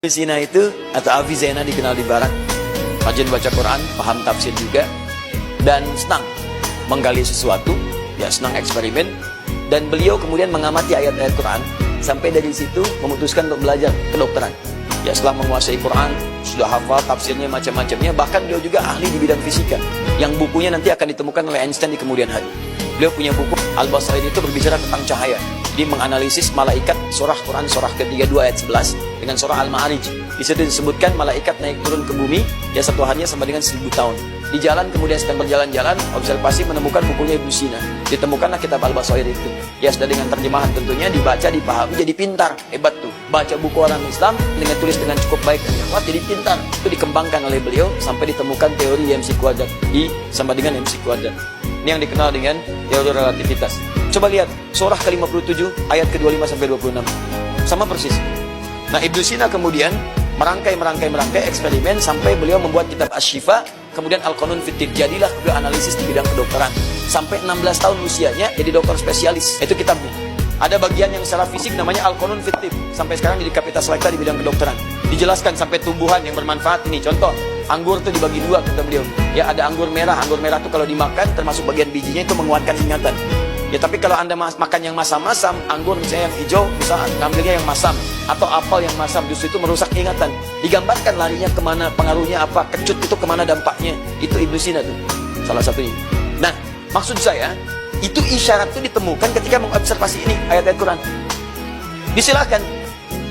Sina itu atau Avicenna dikenal di barat, rajin baca Quran, paham tafsir juga, dan senang menggali sesuatu, ya senang eksperimen, dan beliau kemudian mengamati ayat-ayat Quran sampai dari situ memutuskan untuk belajar kedokteran. Ya setelah menguasai Quran, sudah hafal tafsirnya macam-macamnya, bahkan beliau juga ahli di bidang fisika, yang bukunya nanti akan ditemukan oleh Einstein di kemudian hari. Beliau punya buku Al-Basair itu berbicara tentang cahaya. Dia menganalisis malaikat surah Quran surah ke-32 ayat 11 dengan surah Al-Ma'arij. Di situ disebutkan malaikat naik turun ke bumi, ya satu harinya sama dengan 1000 tahun. Di jalan kemudian sedang berjalan-jalan, observasi menemukan bukunya Ibnu Sina. Ditemukanlah kitab Al-Basair itu. Ya sudah dengan terjemahan tentunya, dibaca, dipahami, jadi pintar. Hebat tuh. Baca buku orang Islam dengan tulis dengan cukup baik dan kuat, jadi pintar. Itu dikembangkan oleh beliau sampai ditemukan teori MC kuadrat I sama dengan MC kuadrat. Ini yang dikenal dengan teori relativitas. Coba lihat surah ke-57 ayat ke-25 sampai 26. Sama persis. Nah, Ibnu Sina kemudian merangkai eksperimen sampai beliau membuat kitab Asy-Syifa, kemudian Al-Qanun fit Tibb. Jadilah beliau analisis di bidang kedokteran. Sampai 16 tahun usianya jadi dokter spesialis. Itu kitabnya. Ada bagian yang secara fisik namanya Al-Qanun fit Tibb. Sampai sekarang jadi Kapitas Lekta di bidang kedokteran. Dijelaskan sampai tumbuhan yang bermanfaat ini. Contoh, anggur itu dibagi dua kata beliau. Ya ada anggur merah. Anggur merah itu kalau dimakan termasuk bagian bijinya itu menguatkan ingatan. Ya tapi kalau Anda makan yang masam-masam, anggur misalnya yang hijau, bisa ngambilnya yang masam. Atau apel yang masam, justru itu merusak ingatan. Digambarkan larinya kemana, pengaruhnya apa, kecut itu kemana dampaknya. Itu Ibnu Sina tuh, salah satunya. Nah, maksud saya, itu isyarat itu ditemukan ketika mengobservasi ini, ayat-ayat Quran. Disilahkan,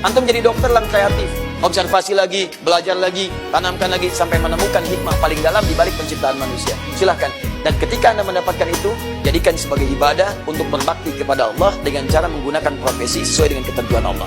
antum jadi dokter yang kreatif. Observasi lagi, belajar lagi, tanamkan lagi, sampai menemukan hikmah paling dalam di balik penciptaan manusia. Silahkan. Dan ketika Anda mendapatkan itu, jadikan sebagai ibadah untuk berbakti kepada Allah dengan cara menggunakan profesi sesuai dengan ketentuan Allah.